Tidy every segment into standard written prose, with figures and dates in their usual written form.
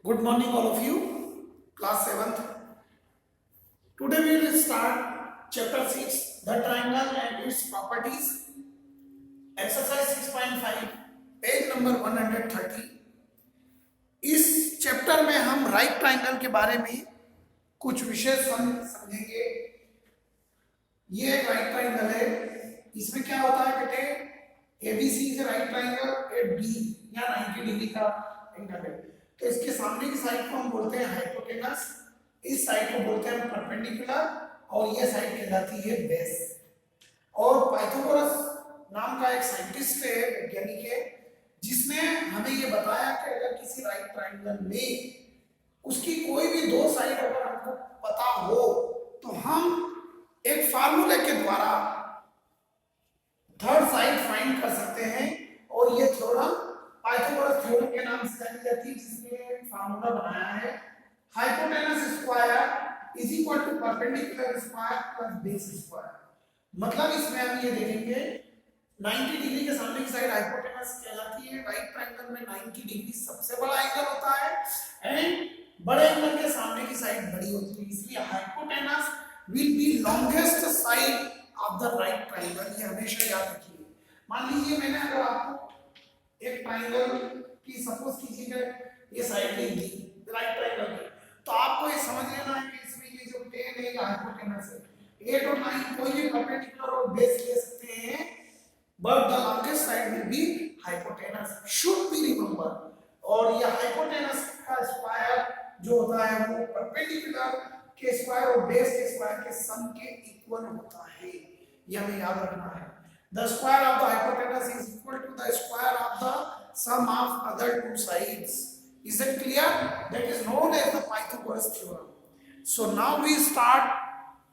Good morning, all of you. Class 7th. Today we will start chapter 6, the triangle and its properties. Exercise 6.5, page number 130. इस chapter में हम right triangle के बारे में कुछ विशेष समझेंगे. ये एक राइट ट्राइंगल है. इसमें क्या होता है बेटे, ABC is right triangle, A D या 90 डिग्री का एंगल है. तो इसके सामने की साइड को हम बोलते हैं हाइपोटेनस, इस साइड को बोलते हैं परपेंडिकुलर, और ये साइड कहलाती है बेस. और पाइथागोरस नाम का एक साइंटिस्ट है, वैज्ञानिक है, जिसने हमें ये बताया कि अगर किसी राइट ट्राइंगल में उसकी कोई भी दो साइड अगर हमको पता हो तो हम एक फार्मूले के द्वारा थर्ड साइड फाइंड कर सकते हैं. और ये थ्योरम पाइथागोरस थ्योरम के नाम से जानी जाती है, जिसने फार्मूला बनाया है hypotenuse square is equal to perpendicular square plus base square. मतलब इसमें हम ये देखेंगे 90 डिग्री के सामने की साइड हाइपोटेनस कहलाती है. राइट ट्रायंगल में 90 डिग्री सबसे बड़ा एंगल होता है एंड बड़े एंगल के सामने की साइड बड़ी होती है, इसलिए hypotenuse will be longest side of the right triangle. ये हमेशा याद रखिए. मान लीजिए मैंने अगर आपको एक ट्रायंगल की सपोज कीजिए ये साइड ली दी राइट ट्रायंगल की, तो आपको ये समझ लेना है कि इसमें ये जो प्लेन है ये हाइपोटेनस है. 8 और 9 कोई भी परपेंडिकुलर और बेस ले सकते हैं, but the longest side will be hypotenuse, should be remember. और ये hypotenuse का स्क्वायर जो होता है वो परपेंडिकुलर के स्क्वायर और बेस के स्क्वायर के सम के इक्वल होता है. ये हमें याद रखना है. The square of the hypotenuse is equal to the square of the sum of other two sides. Is it clear? That is known as the Pythagoras theorem. So now we start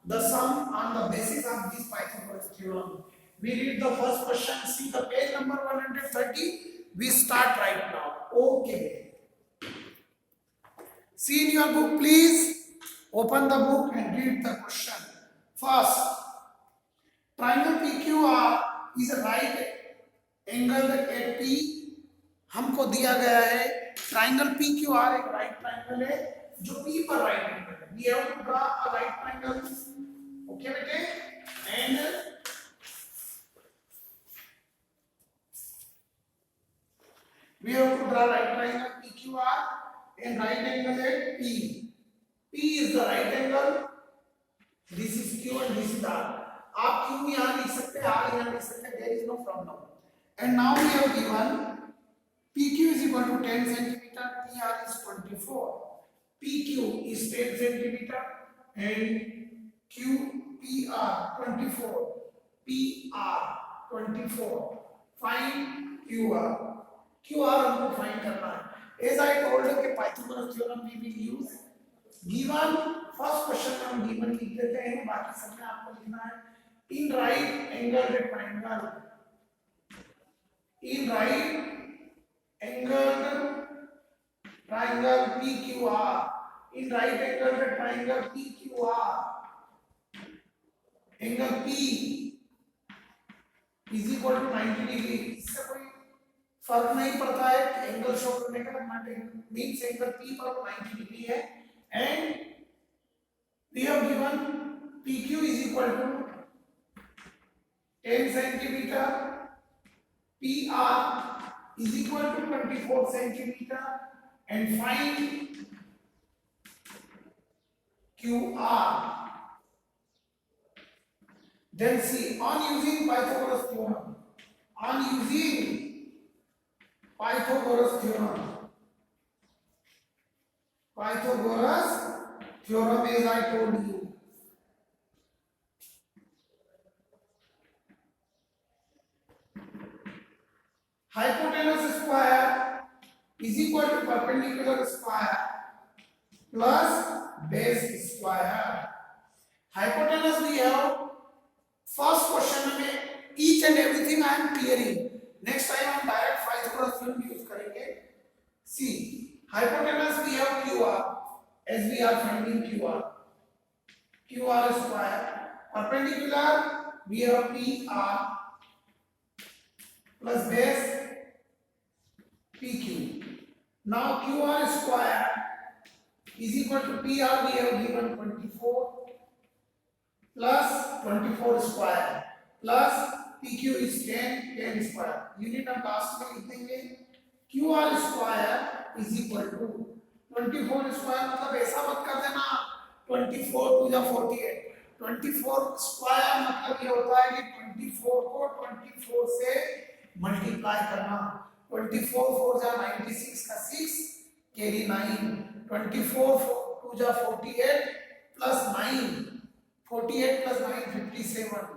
the sum on the basis of this Pythagoras theorem. We read the first question. See the page number 130. We start right now. Okay. See in your book, please. Open the book and read the question. First, triangle PQR is a right angle at P. हमको दिया गया है triangle PQR एक right triangle है जो P पर right angle है. We have to draw a right triangle. Okay बेटे? And we have to draw right triangle PQR and right angle at P. P is the right angle. This is Q and this is R. आप Q यहाँ लिख सकते हैं, R यहाँ लिख सकते हैं. There is no problem. And now we have given PQ is equal to 10 centimeter, PR is 24. PQ is 10 centimeter and PR 24. PR 24. Find QR. QR हमको फाइंड करना है. As I told you कि Pythagoras theorem we will use. Given first question में हम given लिख देते हैं, बाकी सब में आपको लिखना है in right angle triangle. In right angle triangle PQR. In right angle triangle PQR. Angle P is equal to 90 degree. इससे कोई फर्क नहीं पड़ता है एंगल शो करने का. मीन्स एंगल P पर 90 डिग्री है and we have given PQ is equal to 10 centimeter, PR is equal to 24 centimeter, and find QR. Then see, on using Pythagoras theorem, Pythagoras theorem as I told you. Hypotenuse square is equal to perpendicular square plus base square. Hypotenuse we have first question में each and everything I am clearing. Next time हम direct Pythagoras theorem use करेंगे. See, hypotenuse we have QR as we are finding QR square. Perpendicular we have PR plus base PQ. Now QR square is equal to PR we have given 24 plus 24 square plus PQ is 10 square. Unit हम last में लिख देंगे QR square is equal to 24 square मतलब ऐसा मत कर देना 24 to the 48 24 square मतलब ये होता है कि 24 को 24 से मल्टीप्लाई करना 24 4 जा 96 का 6 carry 9 24 to the 48 plus 9 48 plus 9 57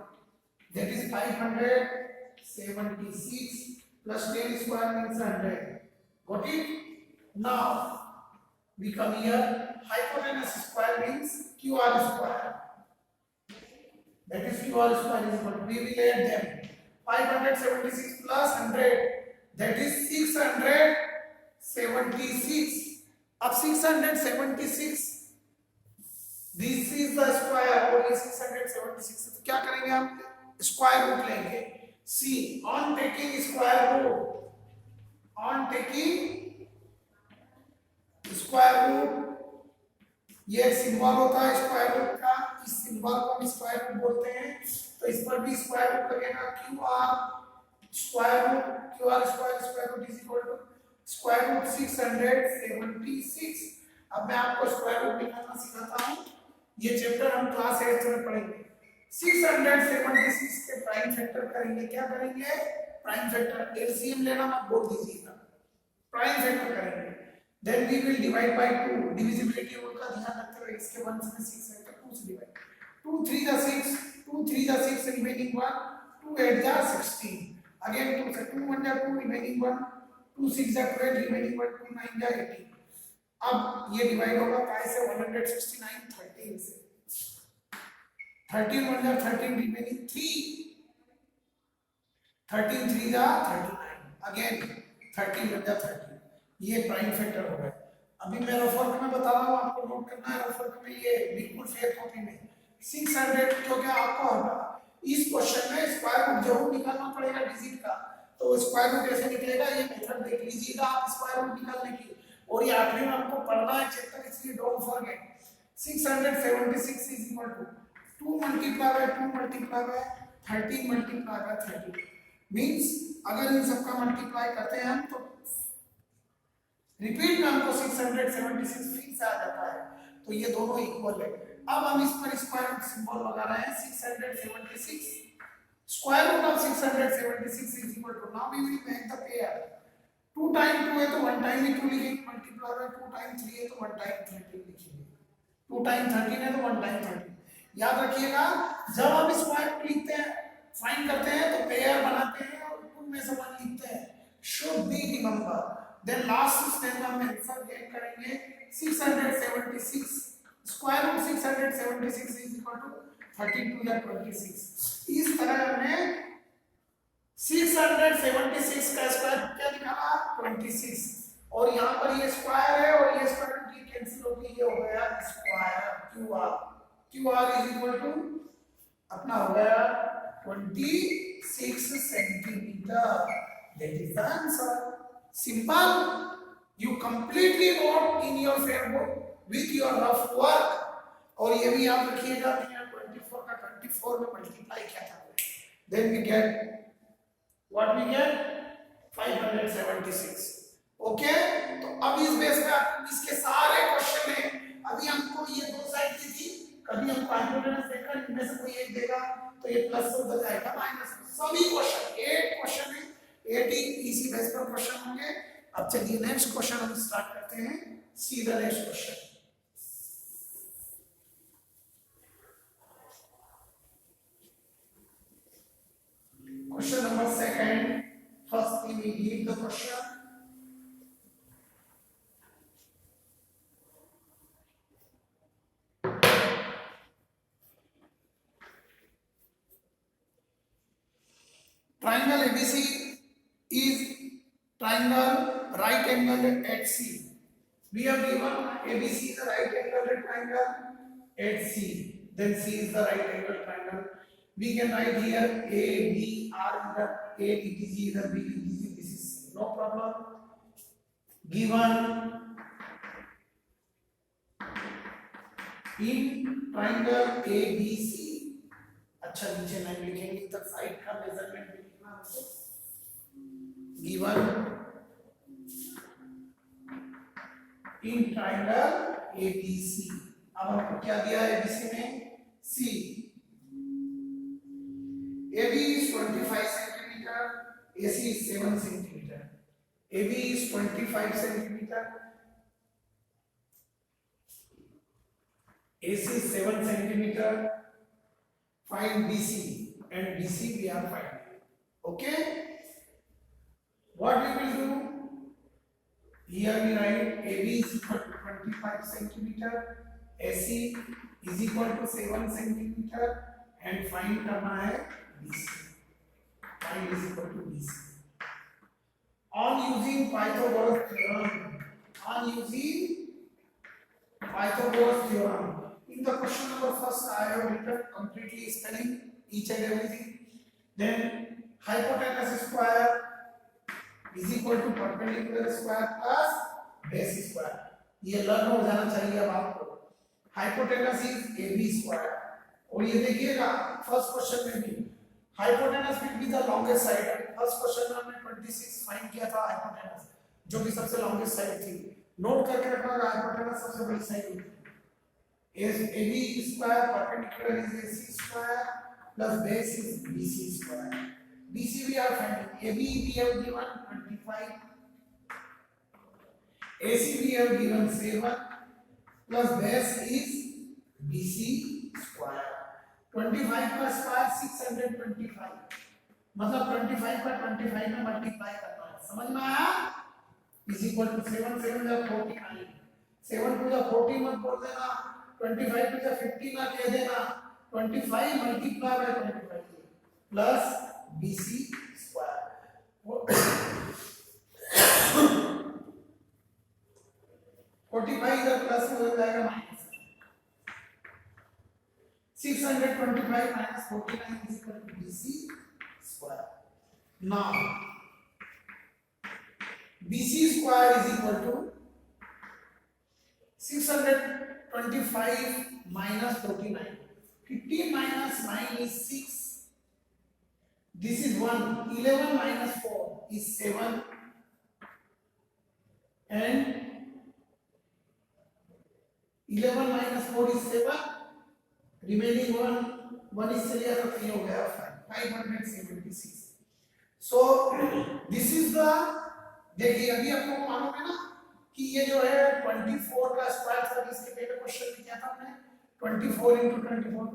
that is 576 plus 10 square means 100 got it now we come here hypotenuse square means QR square that is QR square is equal to we will add them 576 plus 100 that is 676 अब 676 this is the square और ये 676 तो क्या करेंगे हम square root लेंगे सी on taking square root ये एक सिंबल होता है स्क्वायर रूट का इस सिंबल को हम स्क्वायर रूट बोलते हैं तो इस पर भी स्क्वायर रूट लगेगा QR square root is equal to square root 676 अब मैं आपको स्क्वायर रूट निकालना सिखाता हूं ये चैप्टर हम क्लास 8 में पढ़ेंगे 676 के प्राइम फैक्टर करेंगे क्या करेंगे प्राइम फैक्टर एलसीएम लेना मत बोल दीजिएगा प्राइम फैक्टर करेंगे then we will divide by 2 divisibility rule का ध्यान रखते हुए इसके 1 से 6 फैक्टर 2 से डिवाइड 2 3 जा 6 2 3 जा 6 रिमेनिंग 1 2 8 जा 16 अगेन 2 से 2 1 जा 2 रिमेनिंग 1 2 6 जा 12 रिमेनिंग 1 2 9 जा 18 अब ये डिवाइड होगा काय से 169 13 से 13 1 जा 13 रिमेनिंग 3 13 3 जा 39 अगेन 13 1 जा 30 ये प्राइम फैक्टर हो गया अभी मैं रफ वर्क में बता रहा हूं आपको नोट करना है रफ वर्क में ये बिल्कुल फेयर कॉपी में 600 जो क्या आपको होगा इस क्वेश्चन में स्क्वायर रूट जरूर निकालना पड़ेगा डिजिट का तो स्क्वायर रूट कैसे निकलेगा ये मेथड देख लीजिएगा आप स्क्वायर रूट निकालने की और ये आखिरी में आपको पढ़ना है चैप्टर इसलिए don't forget 676 is equal to 2 multiply by 2 multiply by 13 multiply by 30 means अगर इन सब का मल्टीप्लाई करते हैं हम तो रिपीट में हमको 676 फिर से आ जाता है तो ये दोनों इक्वल है अब हम इस पर स्क्वायर रूट सिंबल लगा रहे हैं 676 square root of 676 is equal to now we will make the pair 2 time 2 है तो 1 टाइम ही 2 लिखेंगे मल्टीप्लाई बाय 2 टाइम 3 है तो 1 टाइम 13 लिखेंगे 2 टाइम 13 है तो 1 टाइम 13 याद रखिएगा जब आप स्क्वायर रूट लिखते हैं फाइंड करते हैं तो पेयर बनाते हैं और 2 में से 1 लिखते हैं should be remember then last step में हम आंसर गेट करेंगे 676 square root 676 is equal to 32 या 26 इस तरह हमने 676 का स्क्वायर क्या निकाला 26 और यहाँ पर ये स्क्वायर है और ये स्क्वायर रूट ये कैंसिल होकर ये हो गया square QR is equal to अपना हो गया 26 centimetre that is the answer simple you completely wrote in your fair book with your rough work और ये भी याद रखिएगा मैंने 24 का 24 में मल्टीप्लाई किया था then we get what we get 576 okay तो अब इस बेस पे आप इसके सारे क्वेश्चन है अभी हमको ये दो साइड की थी कभी हम हाइपोटेनस देखकर इनमें से कोई एक देगा तो ये प्लस हो जाएगा माइनस सभी क्वेश्चन 8 क्वेश्चन है 80 इसी बेस पर क्वेश्चन होंगे अब चलिए नेक्स्ट क्वेश्चन हम स्टार्ट करते हैं see the next question question number second first we read the question triangle ABC is triangle right angled at C. We have given ABC is the right angled triangle at C. Then C is the right angled triangle. We can write here A, B are either A, DTG, either B, DTG. This is C. No problem. Given in triangle ABC। अच्छा नीचे line लिखेंगे तब side का measurement भी लिखना हमको। Given in triangle ABC। अब हमको क्या दिया है ABC में? C। AB is 25 centimeter, AC is 7 centimeter. AB is 25 centimeter, AC is 7 centimeter. Find BC, and BC we are finding. Okay? What we will do? Here we write AB is equal to 25 centimeter, AC is equal to 7 centimeter, and find करना है BC. Find is equal to BC. On using Pythagoras theorem. In the question number first, I have written completely spelling each and everything. Then hypotenuse square is equal to perpendicular square plus base square. ये learn हो जाना चाहिए अब आपको। Hypotenuse is AB square। और ये देखिएगा first question में भी hypotenuse will be the longest side। First question में हमने 26 फाइंड किया था hypotenuse, जो कि सबसे longest side थी। नोट करके रखना, hypotenuse सबसे बड़ी साइड होती है। is AB square perpendicular is AC square plus base is BC square. BC we are finding. AB we have given 25, AC we have given 7 plus base is BC square. 25 का square 625, मतलब 25 का 25 में multiply करना है। समझ में आया? is equal to 7 7 जा 49, 7 टू जा 40 मत बोल देना, 25 टू जा 50 ना कह देना, 25 multiply by 25 plus BC square. 45 इधर प्लस में हो जाएगा minus. 625 minus 49 is equal to BC square. Now BC square is equal to 625 minus 49. 15 minus 9 is 6. This is 1. 11 minus 4 is 7. And 11 minus 4 is 7. Remaining one is चलिए तो 3 हो गया 576. So this is the, देखिए अभी आपको मालूम है ना कि ये जो है 24 का स्क्वायर था, इसके पहले क्वेश्चन में क्या था हमने 24 into 24,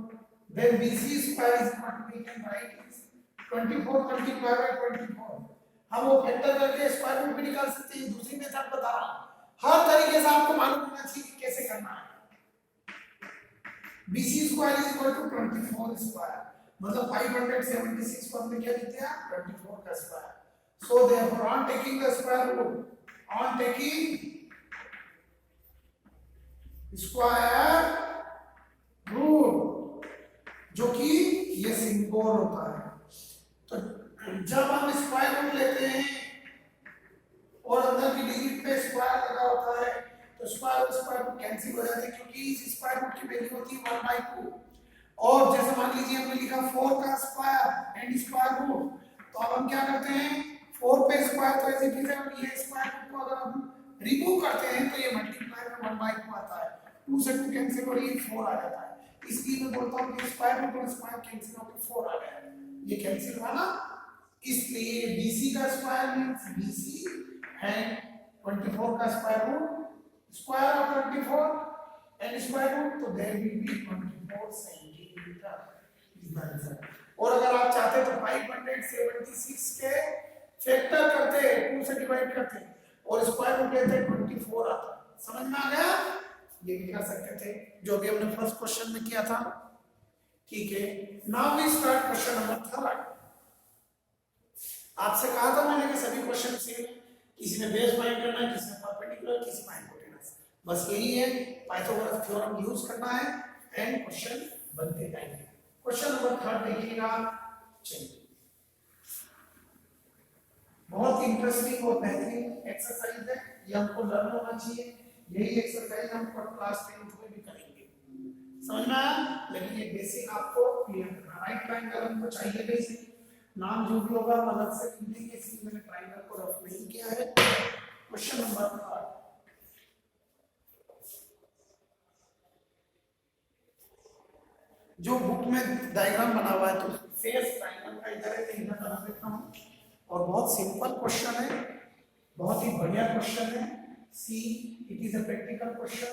then BC square is equal to, we can write is 24 multiplied by 24। हम वो फैक्टर करके स्क्वायर रूट भी निकाल सकते हैं। दूसरी मेथड बता रहा हूँ, हर तरीके से आपको मालूम होना चाहिए कि कैसे करना है। BC square is equal to 24 square, मतलब 576 को हमने क्या लिख दिया 24 का square. So therefore on taking the square root, on taking square root, जो कि ये सिंबल होता है, तो जब हम स्क्वायर रूट लेते हैं और अंदर की डिजिट पे स्क्वायर लगा होता है तो स्क्वायर रूट कैंसिल हो जाते हैं, क्योंकि इस स्क्वायर रूट की वैल्यू होती है 1/2। और जैसे मान लीजिए हमने लिखा 4 का स्क्वायर एंड स्क्वायर रूट, तो अब हम क्या करते हैं 4 पे स्क्वायर तो ऐसे ठीक है, और ये स्क्वायर रूट को अगर हम रिमूव करते हैं तो ये मल्टीप्लाई में 1/2 आता है, 2 से 2 कैंसिल और ये 4 आ जाता है। इसलिए मैं बोलता हूँ कि स्क्वायर रूट और स्क्वायर कैंसिल होकर 4 आ गया, ये कैंसिल हुआ ना। इसलिए BC का स्क्वायर मींस BC एंड 24 का square root, square of 24 and square root, तो there will be 24 centimetre is the answer. और अगर आप चाहते तो 576 के फैक्टर करते 2 से डिवाइड करते और स्क्वायर रूट लेते 24 आता। समझ में आ गया? ये भी कर सकते थे जो अभी हमने फर्स्ट क्वेश्चन में किया था। ठीक है, now we start question number 3। आपसे कहा था मैंने कि सभी क्वेश्चन सेम, किसी में बेस फाइंड करना है, किसी में परपेंडिकुलर, किसी में हाइपोटेनस, बस यही है। पाइथागोरस थ्योरम यूज करना है एंड क्वेश्चन बनते जाएंगे। क्वेश्चन नंबर 3 देखिएगा। चलिए बहुत इंटरेस्टिंग और बेहतरीन एक्सरसाइज है, ये हमको लर्न होना चाहिए। यही एक्सरसाइज हम क्लास 10th में भी करेंगे, समझ में आया? लेकिन ये बेसिक आपको क्लियर करना। राइट ट्रायंगल हमको चाहिए बेसिक, नाम जो भी होगा हम अलग से लिख देंगे, इसलिए मैंने ट्रायंगल को रफ नहीं किया है। क्वेश्चन नंबर 3, जो बुक में डायग्राम बना हुआ है तो फेस ट्रायंगल का इधर है, तो इधर बना देता हूँ। और बहुत सिंपल क्वेश्चन है, बहुत ही बढ़िया क्वेश्चन है। See it is a practical question.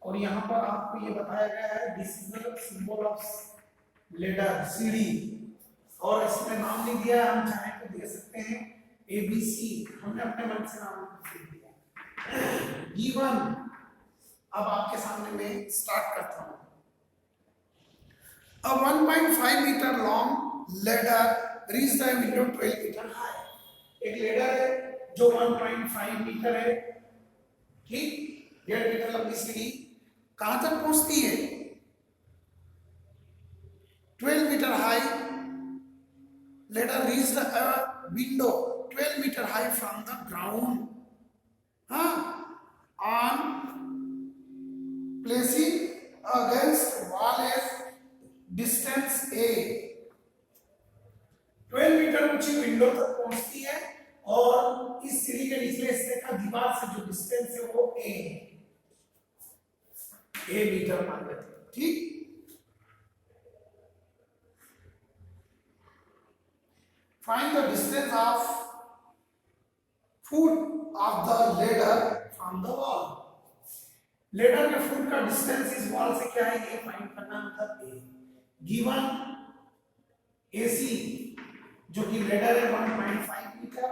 और यहाँ पर आपको ये बताया गया है this is the symbol of ladder सीढ़ी, और इसमें नाम नहीं दिया है, हम चाहे तो दे सकते हैं ABC, हमने अपने मन से नाम दे दिया। गिवन, अब आपके सामने मैं स्टार्ट करता हूँ। A 1.5 meter long ladder reached the window 12 meter high. एक लेडर है जो 1.5 मीटर है, ठीक, 1.5 मीटर लंबी सीढ़ी कहां तक पहुंचती है? 12 metre high ladder reached a window 12 meter high from the ground, on placing against wall as distance A। 12 metre ऊंची विंडो तक पहुंचती है और इस सीढ़ी के निचले हिस्से का दीवार से जो डिस्टेंस है वो A मीटर मान लेते हैं, ठीक। Find the distance of foot of the ladder from the wall। Ladder के फुट का डिस्टेंस इस वॉल से क्या है ये फाइंड करना, मतलब A। गिवन AC जो कि लेडर है 1.5 मीटर,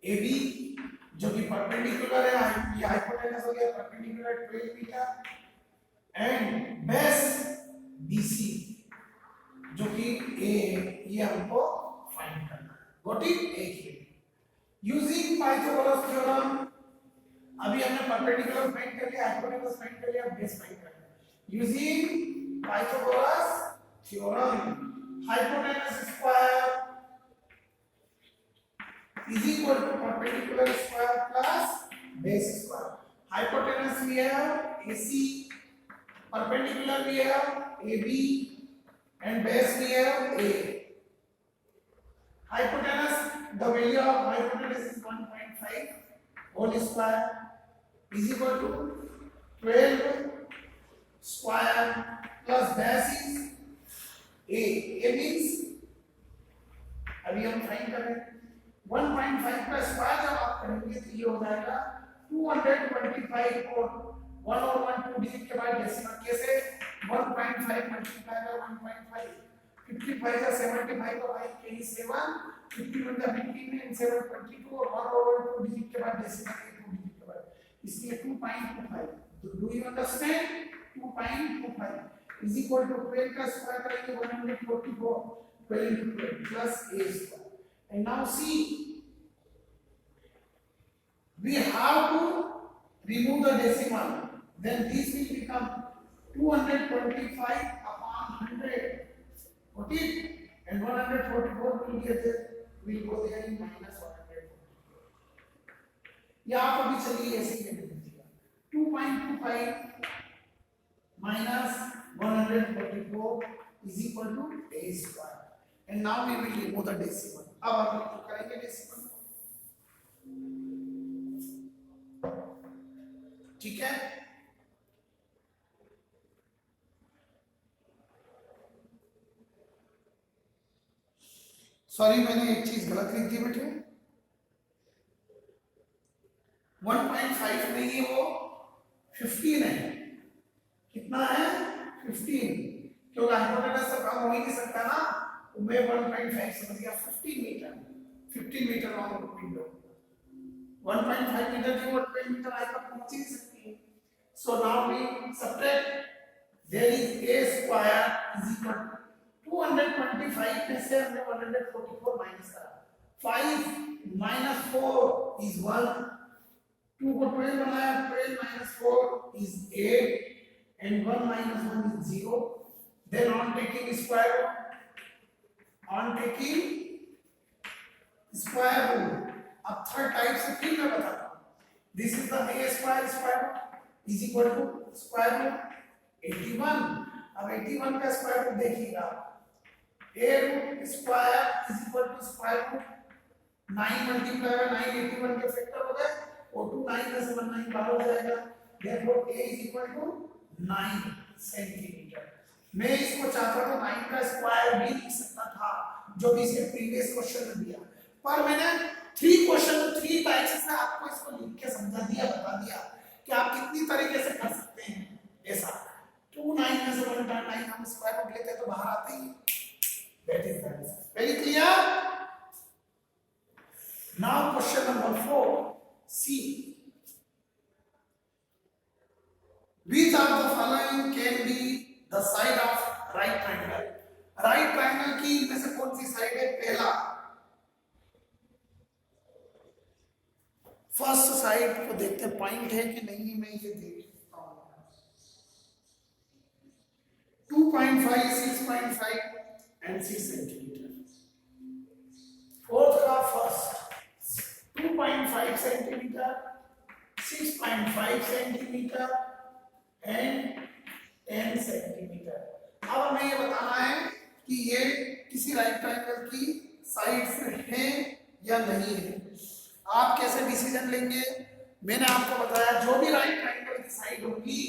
AB जो कि परपेंडिकुलर है, ये हाइपोटेनस हो गया perpendicular 12 metre, and base BC जो कि A, ये हमको फाइंड करना है। Got it? एक ही यूजिंग पाइथागोरस थ्योरम, अभी हमने परपेंडिकुलर फाइंड कर लिया, हाइपोटेनस फाइंड कर लिया, बेस फाइंड कर लिया। Using Pythagoras theorem, hypotenuse square is equal to perpendicular square plus base square। hypotenuse we have AC, perpendicular we have AB, and base we have A। hypotenuse, the value of hypotenuse is 1.5 whole square is equal to 12 square plus base is A means अभी हम find कर रहे हैं 1.5 का square जब आप करेंगे तो ये हो जाएगा 225 और 1 और 1 2 डिजिट के बाद डेसिमल कैसे 1.5 मल्टीप्लाई बाय 1.5 55 का 75 का 5 के 7 51 का 15 and 7 22 और 1 2 डिजिट के बाद डेसिमल 2 डिजिट के बाद, इसलिए 2.25। Do you understand? 2.25 is equal to 12 का स्क्वायर करेंगे 144, 12 into 12 plus A square। And now see, we have to remove the decimal, then this will become 225 upon 100, okay, and 144 will go there in minus 144। या आप अभी चलिए ऐसे ही ले लीजिएगा 2.25 minus 144 is equal to A square, and now we will remove the decimal। अब हम लोग करेंगे डेसिमल, ठीक है। सॉरी मैंने एक चीज गलत लिख दी बेटे, 1.5 नहीं है वो 15 है। कितना है? 15, क्योंकि हाइपोटेनस से कम हो ही नहीं सकता ना, तो मैं 1.5 समझ गया 15 मीटर लॉन्ग विंडो। 1.5 मीटर की वो 12 मीटर हाइट तक पहुंच ही नहीं सकती है। So now we subtract, there is A square is equal to 225 में से हमने 144 माइनस करा, 5 minus 4 is 1, 2 को 12 बनाया, 12 minus 4 is 8, and 1 minus 1 is 0। Then on taking square root, अब थर्ड टाइप से फिर मैं बताता हूँ। This is the A square square root is equal to square root 81। अब 81 का स्क्वायर रूट देखिएगा, A root square is equal to square root 9 multiply by 9 81 के फैक्टर हो गए और 2 9 में से 1 9 बाहर हो जाएगा। Therefore a is equal to 9 centimetre. मैं इसको चाहता था 9 का स्क्वायर भी लिख सकता था जो भी इसके प्रीवियस क्वेश्चन में दिया, पर मैंने 3 क्वेश्चन 3 टाइप्स से आपको इसको लिख के समझा दिया, बता दिया कि आप कितनी तरीके से कर सकते हैं ऐसा। 2 9 में से 1 9 हम स्क्वायर रूट लेते हैं तो बाहर आते ही। That is the answer. Very clear. Now question number 4 C, which of the following can be the side of right triangle? Right triangle की इनमें से कौन सी साइड है? पहला फर्स्ट साइड को देखते हैं पॉइंट है कि नहीं, मैं ये देख सकता हूं। 2.5 6.5 एंड 6 सेंटीमीटर। फोर्थ का first 2.5 centimetre 6.5 centimetre and 10 centimetre. अब हमें ये बताना है कि ये किसी राइट ट्रायंगल की साइड से है या नहीं है। आप कैसे डिसीजन लेंगे? मैंने आपको बताया जो भी राइट ट्रायंगल की साइड होगी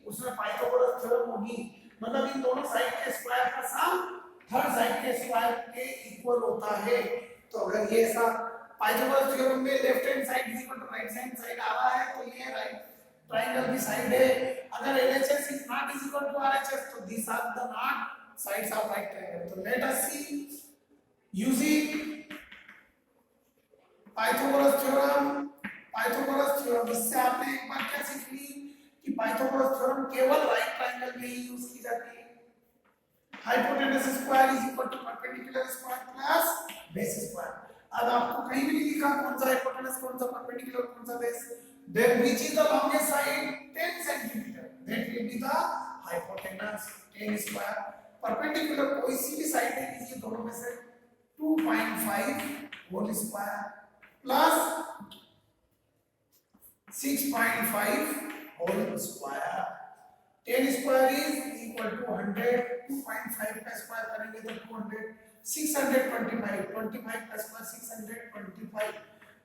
उसमें पाइथागोरस थ्योरम होगी, मतलब इन दोनों साइड के स्क्वायर का सम थर्ड साइड के स्क्वायर के इक्वल होता है। तो अगर ये ऐसा पाइथागोरस थ्योरम में left hand side is equal to right hand side आ रहा है तो ये राइट ट्रायंगल की साइड है। अगर LHS is not is equal to RHS तो these are the not sides of right triangle। तो let us see using Pythagoras theorem. इससे आपने एक बात क्या सीख ली कि पाइथागोरस थ्योरम केवल राइट ट्रायंगल में ही यूज की जाती है। Hypotenuse square is equal to perpendicular square plus base square. अब आपको कहीं भी नहीं लिखा कौन सा हाइपोटेनस कौन सा परपेंडिकुलर कौन सा base, then which is the longest side 10 centimeter, that will be the hypotenuse 10 square। Perpendicular कोई सी भी साइड ले लीजिए दोनों में से 2.5 whole square plus 6.5 whole square. 10 square is equal to 100। 2.5 का स्क्वायर करेंगे तो 200। 625 25 का स्क्वायर 625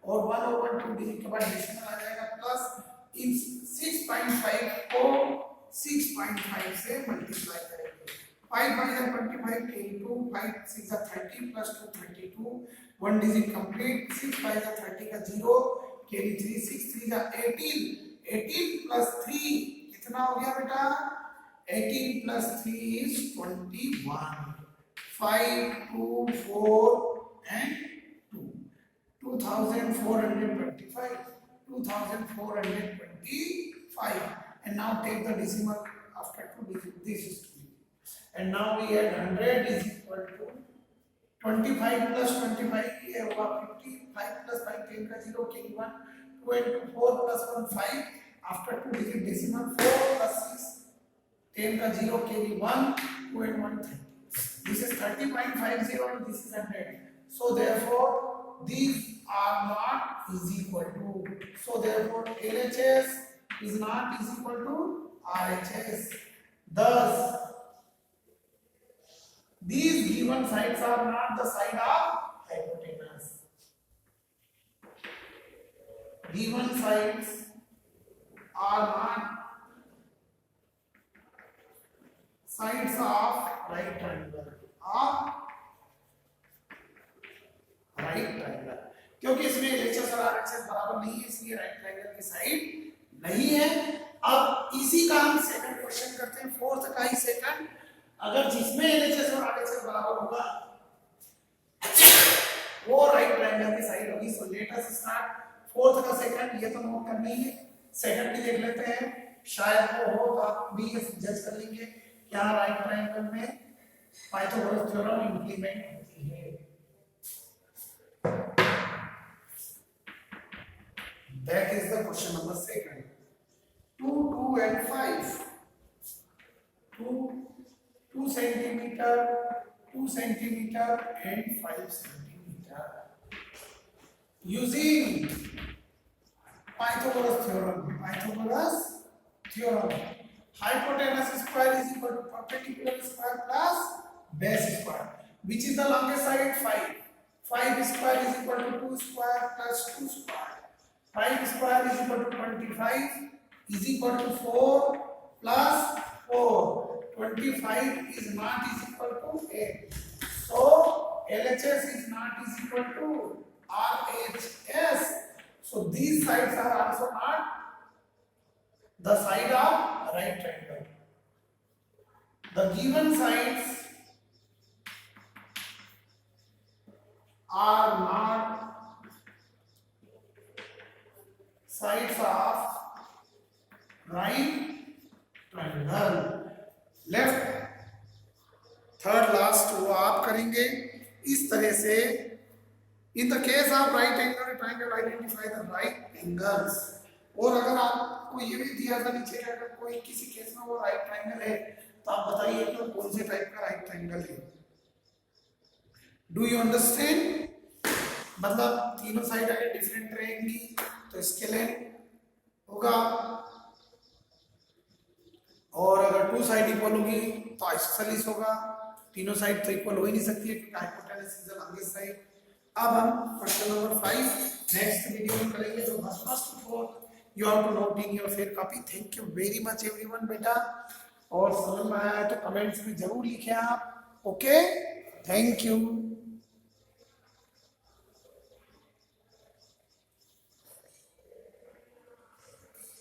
और 1/2 डिजिट के बाद डेसिमल आ जाएगा प्लस इन 6.5 को 6.5 से मल्टीप्लाई करेंगे। 5 by 25 into 5 6 30 plus 2 32 1 digit complete। 6 by 30 का 0 carry 3 6 3 18 18 plus 3 कितना हो गया बेटा? 18 plus 3 is 21। 5 2 4 and 2 2425 2425 and now take the decimal after 2 digits, this is 2 and now we add 100 is equal to 25 plus 25 ये होगा 50। 5 plus 5 10 का 0 carry 1 2 and 2 4 plus 1 5 after 2 digit decimal 4 plus 6 10 का 0 carry 1 2 and 1 30। this is 30.50 and this is 100, so therefore these are not is equal to, so therefore LHS is not is equal to RHS, thus these given sides are not the side of hypotenuse। given sides are not sides of right triangle क्योंकि इसमें LHS और RHS बराबर नहीं है इसलिए right triangle की side नहीं है। अब इसी का हम सेकंड क्वेश्चन करते हैं, फोर्थ का ही सेकंड। अगर जिसमें LHS और RHS बराबर होगा वो राइट ट्रायंगल की साइड होगी। So let us start fourth का सेकंड। ये तो नोट करनी है, सेकंड भी देख लेते हैं, शायद वो हो तो आप भी जज कर लेंगे क्या राइट ट्रायंगल में पाइथागोरस थ्योरम इंप्लीमेंट होती है। That is the question number second। 2 2 and 5 2 centimeter 2 centimeter and 5 centimeter। using Pythagoras theorem, hypotenuse square is equal to perpendicular square plus base square. Which is the longest side? 5. 5 square is equal to 2 square plus 2 square. 5 square is equal to 25 is equal to 4 plus 4. 25 is not is equal to 8. So LHS is not is equal to RHS. So these sides are also not the side of right triangle. The given sides are not sides of right triangle. Left third last वो आप करेंगे इस तरह से. In the case of right angle triangle identify the right angles. और अगर आपको ये भी दिया था नीचे अगर कोई किसी केस में वो राइट ट्रायंगल है तो आप बताइए कि वो कौन से टाइप का राइट ट्रायंगल है. Do you understand? मतलब तीनों साइड अगर डिफरेंट रहेंगी तो स्केलेन होगा, और अगर टू साइड इक्वल होगी तो आइसोसेलेस होगा. तीनों साइड तो इक्वल हो ही नहीं सकती है क्योंकि hypotenuse is the longest side. अब हम क्वेश्चन नंबर 5 नेक्स्ट वीडियो में करेंगे. तो first of all you have to note in your fair copy. Thank you very much everyone बेटा. और समझ में आया तो कमेंट्स में जरूर लिखें आप. Okay, thank you.